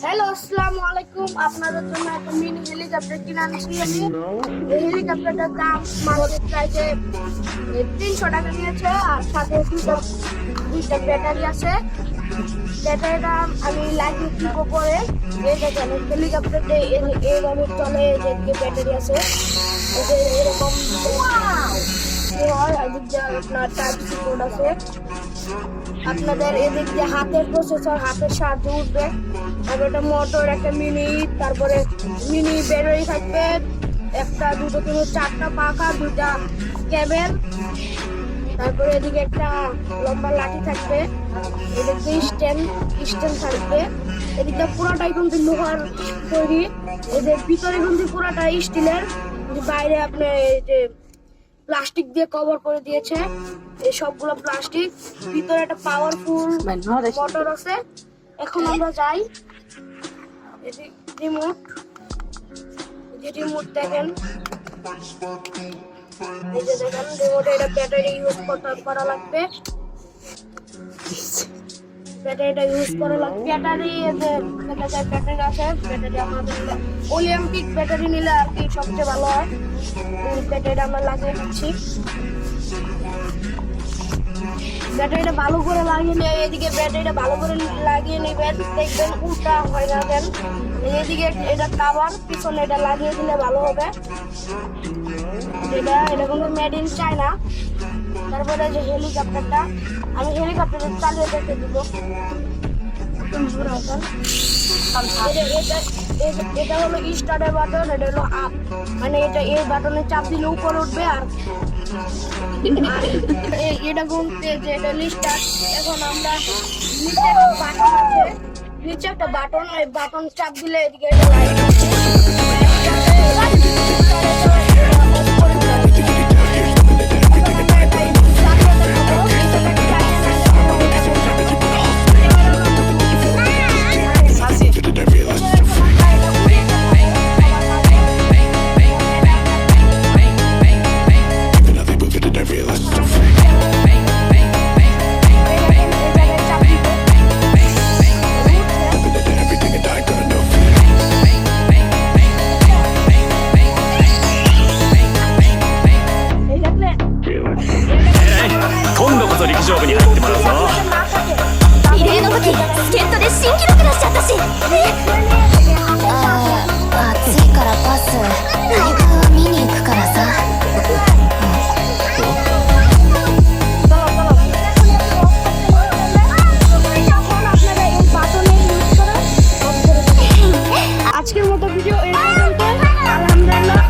Hello, আসসালামু আলাইকুম। আপনাদের জন্য একটা মিনি হেলিকপ্টার কিনে আনছি আমি। এই হেলিকপ্টারটার দাম মার্কেট প্রাইসে 300 টাকা নিয়েছে, আর সাথে দুইটা ব্যাটারি আছে। ব্যাটারিটা আমি লাগিয়ে দিব পরে। এই দেখেন হেলিকপ্টারটা এইভাবে চলে, যে ব্যাটারি আছে এই যে এরকম হয়। এদিক দিয়ে আপনার টাইপ সি কোড আছে। আপনাদের এদিক দিয়ে হাতের প্রসেসর, হাতের সাহায্যে উঠবে। তারপরে একটা মোটর, একটা মিনি, তারপরে মিনি ব্যাটারি থাকবে, একটা দুটো তিনটে চারটা পাখা, দুটা কেবেল, তারপরে এদিকে একটা লম্বা লাঠি থাকবে, এদিকে স্ট্যান্ড থাকবে। এদিকটা পুরোটাই কিন্তু লোহার তৈরি, এদের ভিতরে কিন্তু পুরোটাই স্টিলের, বাইরে আপনার এই যে প্লাস্টিক দিয়ে কভার করে দিয়েছে। এই সবগুলো প্লাস্টিক, ভিতরে একটা পাওয়ারফুল মোটর আছে। এখন আমরা যাই, রিমোট দেখেন, এই যে দেখেন রিমোটে এটা ব্যাটারি ইউজ করা লাগবে। ব্যাটারিটা ইউজ করা লাগবে। ব্যাটারি ব্যাটারি আছে, ব্যাটারি আমাদের অলিম্পিক ব্যাটারি নিলে আর কি সবচেয়ে ভালো হয়। ব্যাটারিটা আমরা লাগিয়ে দিচ্ছি। ব্যাটারিটা ভালো করে লাগিয়ে নিয়ে এদিকে ব্যাটারিটা ভালো করে লাগিয়ে নেবেন, দেখবেন উল্টা হয়ে যাবেন। এদিকে এটা কাভার, পিছনে এটা লাগিয়ে দিলে ভালো হবে। এটা কিন্তু মেড ইন চায়না। তারপরে যে হেলিকপ্টারটা, আমি হেলিকপ্টারটা চালিয়ে দেখে দিব। এটা হলো স্টার্টের বাটন, এটা হলো আপ, মানে এটা এই বাটনে চাপ দিলে উপরে উঠবে। আর এটা গুনতে যে এটা স্টার্ট। এখন আমরা নিচে একটা বাটন আছে, নিচে একটা বাটন, এই বাটন চাপ দিলে এদিকে এটা লাইট勝負に入ってもらうぞ。リレーの時助っ人で新記録出しちゃったし。暑いからパス。ライブ見に行くからさ。আজকের মতো ভিডিও এই পর্যন্ত। আলহামদুলিল্লাহ।